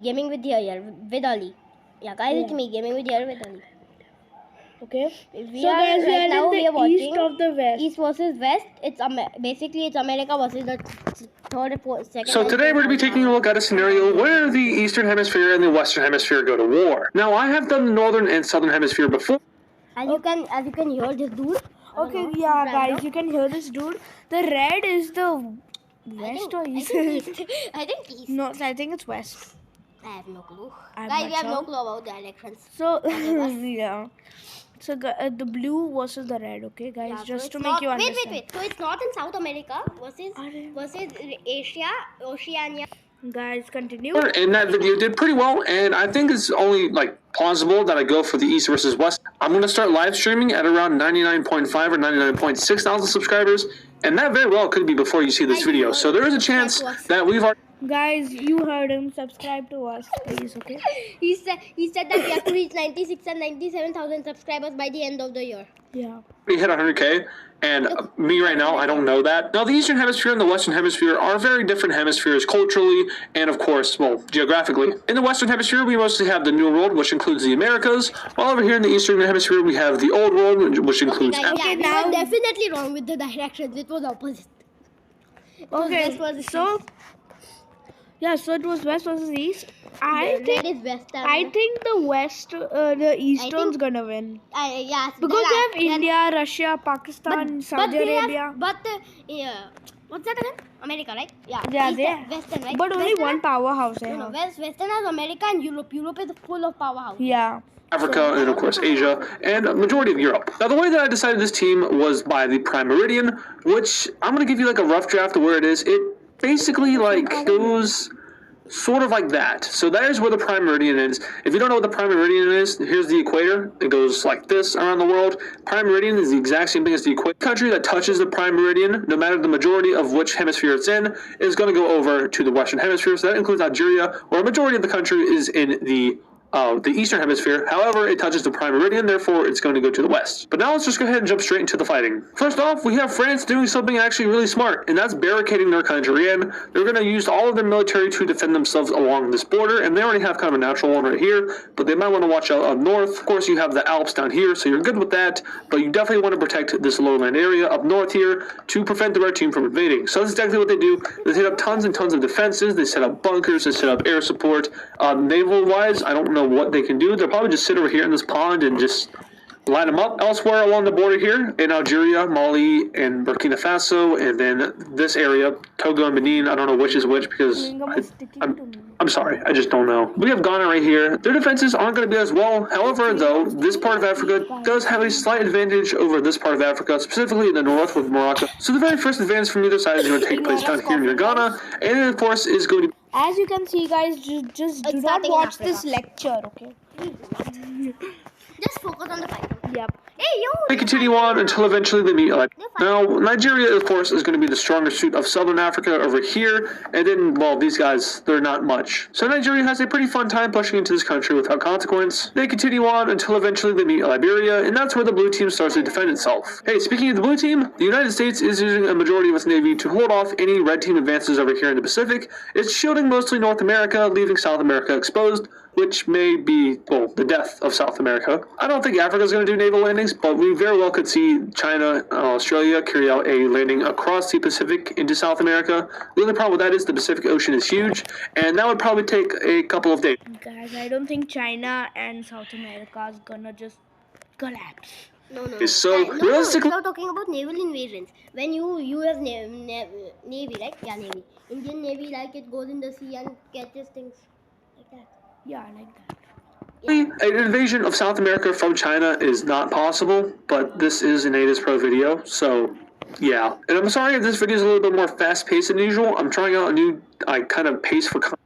Gaming with here with Ali. Yeah, guys, it's me gaming with here with Ali. Okay. We So are guys, we are right now in we are the watching east of the west. East versus West. It's basically it's America versus the third and fourth, second. So today we're going to be taking a look at a scenario where the Eastern Hemisphere and the Western Hemisphere go to war. Now, I have done the Northern and Southern Hemisphere before. As you can hear this dude. Okay, yeah, guys, you can hear this dude. The red is the west or east? I think East. No, I think it's west. I have no clue. I'm Guys, not we have no sure. clue about the elections. So yeah. So the blue versus the red. Okay, guys, Yeah, just so to it's make not, you understand. Wait. So it's North and South America versus Asia, Oceania. Guys, continue. And that video did pretty well, and I think it's only like plausible that I go for the East versus West. I'm going to start live streaming at around 99.5 or 99.6 thousand subscribers, and that very well could be before you see this video. So there is a chance that we've already... Guys, you heard him. Subscribe to us, please. Okay. He said that we have to reach 96 and 97,000 subscribers by the end of the year. Yeah. We hit 100K, and me right now, I don't know that. Now, the Eastern Hemisphere and the Western Hemisphere are very different hemispheres culturally and, of course, well, geographically. In the Western Hemisphere, we mostly have the New World, which includes the Americas, while over here in the Eastern Hemisphere, we have the Old World, which includes... We were definitely wrong with the directions. It was opposite. Okay, so... Yeah, so it was west versus east. I think the west, the eastern's gonna win. Yes. Because they have India, Russia, Pakistan, Saudi Arabia. What's that again? America, right? Yeah. Yeah, Western, right? But only one powerhouse. No, Western has America and Europe. Europe is full of powerhouses. Yeah. Africa, and of course Asia, and a majority of Europe. Now, the way that I decided this team was by the Prime Meridian, which I'm going to give you like a rough draft of where it is. It basically like goes sort of like that. So that is where the Prime Meridian is. If you don't know what the Prime Meridian is, here's the equator. It goes like this around the world. Prime Meridian is the exact same thing as the equator. Country that touches the Prime Meridian, no matter the majority of which hemisphere it's in, is going to go over to the Western Hemisphere. So that includes Nigeria, where a majority of the country is in the Eastern Hemisphere. However, it touches the Prime Meridian, therefore it's going to go to the west. But now let's just go ahead and jump straight into the fighting. First off, we have France doing something actually really smart, and that's barricading their country in. They're going to use all of their military to defend themselves along this border, and they already have kind of a natural one right here, but they might want to watch out up north. Of course, you have the Alps down here, so you're good with that, but you definitely want to protect this lowland area up north here to prevent the red team from invading. So that's exactly what they do. They set up tons and tons of defenses. They set up bunkers. They set up air support. Naval-wise, I don't know what they can do. They'll probably just sit over here in this pond and just line them up. Elsewhere along the border here in Algeria, Mali, and Burkina Faso, and then this area, Togo and Benin. I don't know which is which because I'm sorry, I just don't know. We have Ghana right here. Their defenses aren't going to be as well. However, though, this part of Africa does have a slight advantage over this part of Africa, specifically in the north with Morocco. So the very first advance from either side is going to take place down here near Ghana, and it, of course, is going to be... As you can see, guys, just do not watch this lecture, okay? Just focus on the fight. Yep. Hey, yo! They continue on until eventually they meet. Now, Nigeria, of course, is going to be the stronger suit of Southern Africa over here, and then, well, these guys, they're not much. So Nigeria has a pretty fun time pushing into this country without consequence. They continue on until eventually they meet Liberia, and that's where the blue team starts to defend itself. Hey, speaking of the blue team, the United States is using a majority of its navy to hold off any red team advances over here in the Pacific. It's shielding mostly North America, leaving South America exposed, which may be, well, the death of South America. I don't think Africa's going to do naval landings, but we very well could see China and Australia carry out a landing across the Pacific into South America. The only problem with that is the Pacific Ocean is huge, and that would probably take a couple of days. Guys, I don't think China and South America is gonna just collapse. No. So, realistically... We're talking about naval invasions. When you have navy, right? Yeah, navy. Indian navy, like it goes in the sea and catches things like that. Yeah, I like that. An invasion of South America from China is not possible, but this is an ATIS Pro video, so yeah. And I'm sorry if this video is a little bit more fast-paced than usual. I'm trying out a new kind of pace for content.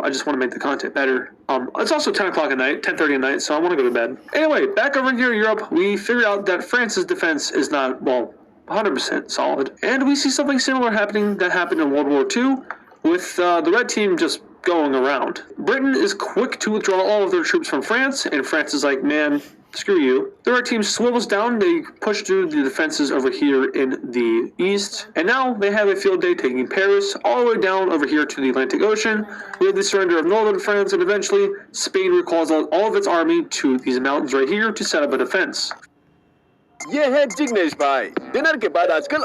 I just want to make the content better. It's also 10 o'clock at night, 10:30 at night, so I want to go to bed. Anyway, back over here in Europe, we figured out that France's defense is not, well, 100% solid. And we see something similar happening that happened in World War II, with the red team just going around. Britain is quick to withdraw all of their troops from France, and France is like, man, screw you. The red team swivels down, they push through the defenses over here in the east, and now they have a field day taking Paris all the way down over here to the Atlantic Ocean. We have the surrender of northern France, and eventually Spain recalls all of its army to these mountains right here to set up a defense. ये है जिग्नेश भाई dinner के बाद आजकल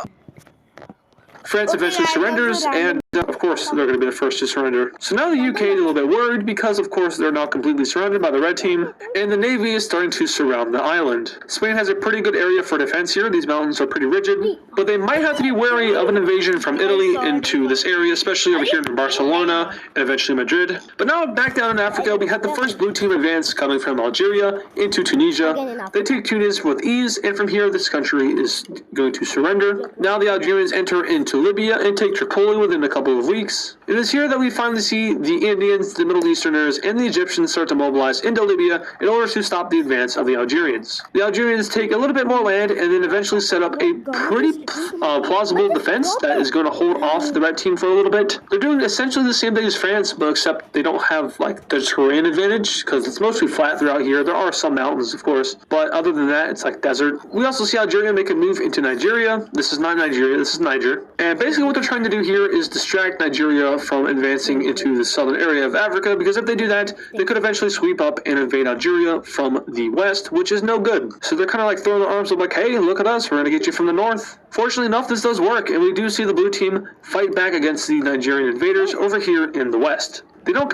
France eventually surrenders, and of course, they're going to be the first to surrender. So now the UK is a little bit worried because, of course, they're not completely surrounded by the red team, and the Navy is starting to surround the island. Spain has a pretty good area for defense here. These mountains are pretty rigid, but they might have to be wary of an invasion from Italy into this area, especially over here in Barcelona and eventually Madrid. But now, back down in Africa, we had the first blue team advance coming from Algeria into Tunisia. They take Tunis with ease, and from here, this country is going to surrender. Now the Algerians enter into Libya and take Tripoli within a couple of weeks. It is here that we finally see the Indians, the Middle Easterners, and the Egyptians start to mobilize into Libya in order to stop the advance of the Algerians. The Algerians take a little bit more land and then eventually set up a pretty plausible defense that is going to hold off the red team for a little bit. They're doing essentially the same thing as France, but except they don't have like the terrain advantage because it's mostly flat throughout here. There are some mountains, of course, but other than that, it's like desert. We also see Algeria make a move into Nigeria. This is not Nigeria, this is Niger. And basically what they're trying to do here is distract Nigeria from advancing into the southern area of Africa, because if they do that, they could eventually sweep up and invade Algeria from the west, which is no good. So they're kind of like throwing their arms up like, hey, look at us, we're going to get you from the north. Fortunately enough, this does work, and we do see the blue team fight back against the Nigerian invaders over here in the west. They don't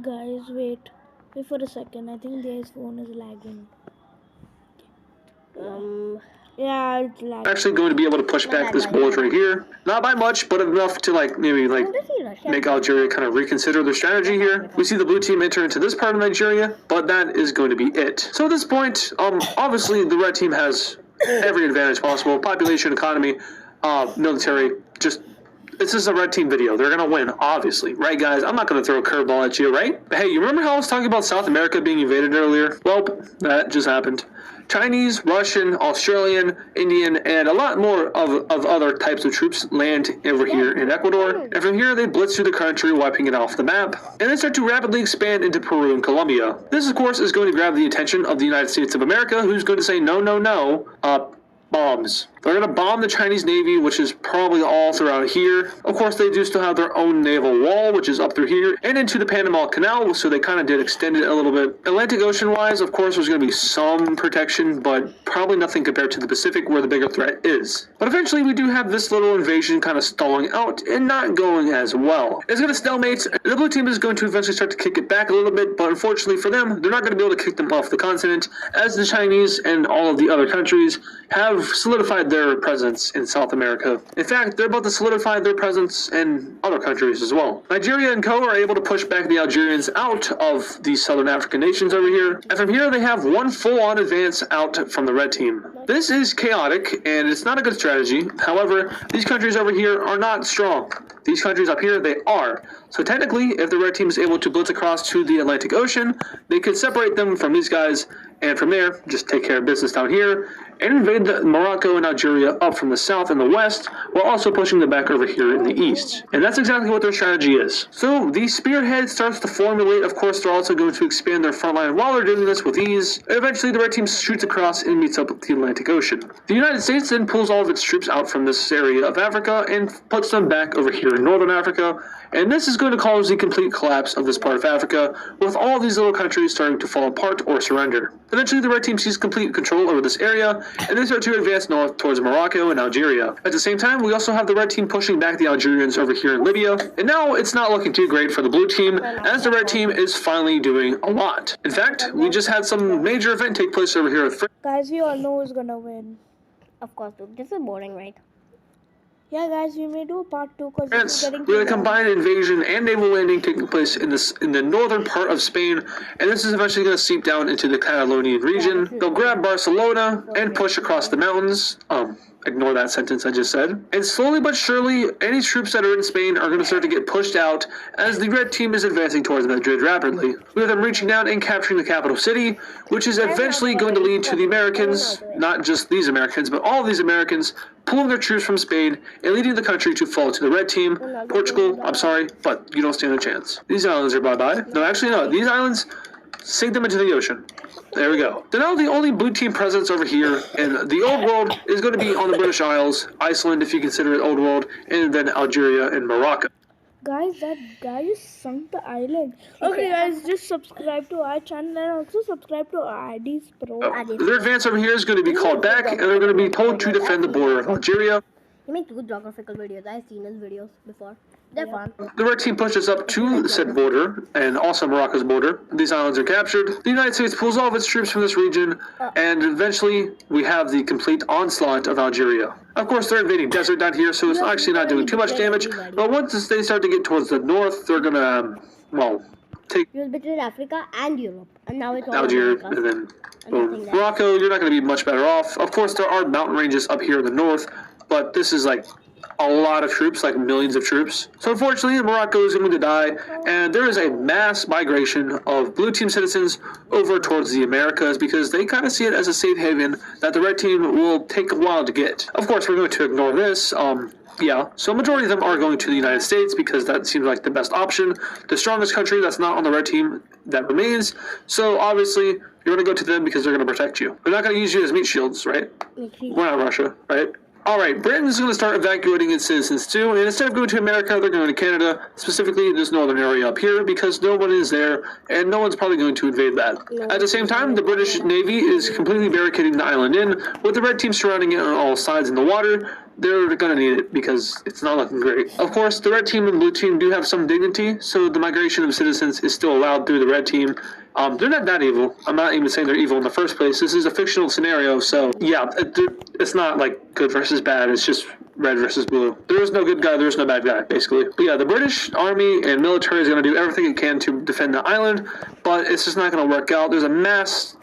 Guys, wait for a second. I think their phone is lagging. Yeah, it's lagging. Actually going to be able to push back this bullet right here. Not by much, but enough to maybe make Algeria kind of reconsider their strategy here. We see the blue team enter into this part of Nigeria, but that is going to be it. So at this point, obviously the red team has every advantage possible. Population, economy, military, just... This is a red team video. They're going to win, obviously. Right, guys? I'm not going to throw a curveball at you, right? But hey, you remember how I was talking about South America being invaded earlier? Well, that just happened. Chinese, Russian, Australian, Indian, and a lot more of other types of troops land over here in Ecuador. And from here, they blitz through the country, wiping it off the map. And they start to rapidly expand into Peru and Colombia. This, of course, is going to grab the attention of the United States of America, who's going to say, no, no, no, bombs. They're going to bomb the Chinese Navy, which is probably all throughout here. Of course, they do still have their own naval wall, which is up through here, and into the Panama Canal, so they kind of did extend it a little bit. Atlantic Ocean-wise, of course, there's going to be some protection, but probably nothing compared to the Pacific, where the bigger threat is. But eventually, we do have this little invasion kind of stalling out and not going as well. It's going to stalemate. The blue team is going to eventually start to kick it back a little bit, but unfortunately for them, they're not going to be able to kick them off the continent, as the Chinese and all of the other countries have solidified their presence in South America. In fact, they're about to solidify their presence in other countries as well. Nigeria and co. are able to push back the Algerians out of these southern African nations over here, and from here they have one full-on advance out from the red team. This is chaotic, and it's not a good strategy. However, these countries over here are not strong. These countries up here, they are. So technically, if the red team is able to blitz across to the Atlantic Ocean, they could separate them from these guys, and from there, just take care of business down here, and invade Morocco and Algeria up from the south and the west, while also pushing them back over here in the east. And that's exactly what their strategy is. So the spearhead starts to formulate. Of course, they're also going to expand their front line while they're doing this with ease. Eventually, the red team shoots across and meets up with the Atlantic Ocean. The United States then pulls all of its troops out from this area of Africa and puts them back over here in northern Africa. And this is going to cause the complete collapse of this part of Africa, with all these little countries starting to fall apart or surrender. Eventually, the red team sees complete control over this area, and they start to advance north towards Morocco and Algeria. At the same time, we also have the red team pushing back the Algerians over here in Libya, and now it's not looking too great for the blue team, as the red team is finally doing a lot. In fact, we just had some major event take place over here with France. Guys, we all know who's gonna win. Of course, dude. This is boring, right? Yeah, guys, we may do a part 2 because this is getting we had a combined invasion and naval landing taking place in the northern part of Spain, and this is eventually going to seep down into the Catalonian region. They'll grab Barcelona and push across the mountains. Ignore that sentence I just said. And slowly but surely, any troops that are in Spain are going to start to get pushed out as the red team is advancing towards Madrid rapidly, with them reaching down and capturing the capital city, which is eventually going to lead to the Americans, not just these Americans, but all of these Americans, pulling their troops from Spain and leading the country to fall to the red team. Portugal, I'm sorry, but you don't stand a chance. These islands are bye-bye. No, actually no, these islands, sink them into the ocean. There we go. So now the only blue team presence over here in the old world is going to be on the British Isles, Iceland if you consider it old world, and then Algeria and Morocco. Guys, that guy just sunk the island. Okay, guys, just subscribe to our channel and also subscribe to IDs Pro. Their advance over here is going to be called back, and they're going to be told to defend the border of Algeria. He makes good geographical videos. I've seen his videos before. They're fun. The red team pushes up to said border, and also Morocco's border. These islands are captured. The United States pulls all of its troops from this region, and eventually we have the complete onslaught of Algeria. Of course, they're invading desert down here, so it's actually not doing too much damage. But once they start to get towards the north, they're gonna, take It was between Africa and Europe, and now it's all Algeria, America. and then Morocco. You're not going to be much better off. Of course, there are mountain ranges up here in the north, but this is like a lot of troops, like millions of troops. So unfortunately, Morocco is going to die, and there is a mass migration of blue team citizens over towards the Americas because they kind of see it as a safe haven that the red team will take a while to get. Of course, we're going to ignore this. So a majority of them are going to the United States because that seems like the best option. The strongest country that's not on the red team that remains. So obviously, you're going to go to them because they're going to protect you. They're not going to use you as meat shields, right? We're not Russia, right? Alright, Britain's going to start evacuating its citizens too, and instead of going to America, they're going to Canada, specifically this northern area up here, because no one is there, and no one's probably going to invade that. At the same time, the British Navy is completely barricading the island in, with the red team surrounding it on all sides in the water. They're going to need it, because it's not looking great. Of course, the red team and blue team do have some dignity, so the migration of citizens is still allowed through the red team. They're not that evil. I'm not even saying they're evil in the first place. This is a fictional scenario, so yeah, it's not like good versus bad. It's just red versus blue. There is no good guy, there is no bad guy, basically. But yeah, the British Army and military is going to do everything it can to defend the island, but it's just not going to work out. There's a mass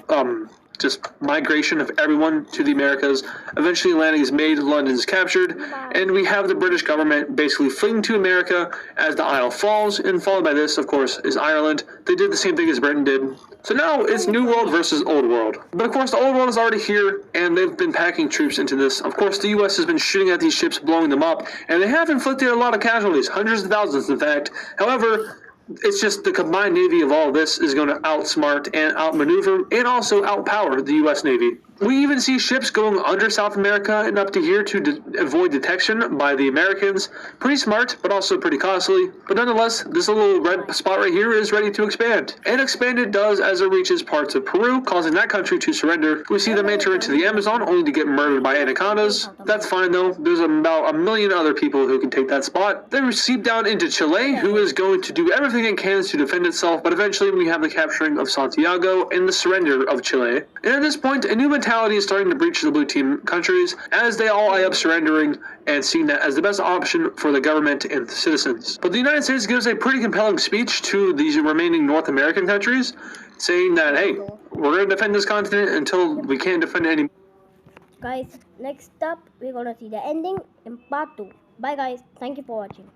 just migration of everyone to the Americas. Eventually landing is made, London's captured, and we have the British government basically fleeing to America as the Isle falls, and followed by this, of course, is Ireland. They did the same thing as Britain did. So now it's New World versus Old World. But of course, the Old World is already here, and they've been packing troops into this. Of course, the US has been shooting at these ships, blowing them up, and they have inflicted a lot of casualties, hundreds of thousands, in fact. However, it's just the combined Navy of all this is going to outsmart and outmaneuver and also outpower the U.S. Navy. We even see ships going under South America and up to here to avoid detection by the Americans. Pretty smart, but also pretty costly. But nonetheless, this little red spot right here is ready to expand. And expand it does as it reaches parts of Peru, causing that country to surrender. We see them enter into the Amazon only to get murdered by anacondas. That's fine though. There's about a million other people who can take that spot. Then we seep down into Chile, who is going to do everything it can to defend itself, but eventually we have the capturing of Santiago and the surrender of Chile. And at this point, a new mentality is starting to breach the blue team countries as they all eye up surrendering and seeing that as the best option for the government and the citizens. But the United States gives a pretty compelling speech to these remaining North American countries, saying that, hey, we're going to defend this continent until we can't defend it anymore. Guys, next up, we're going to see the ending in part 2. Bye guys, thank you for watching.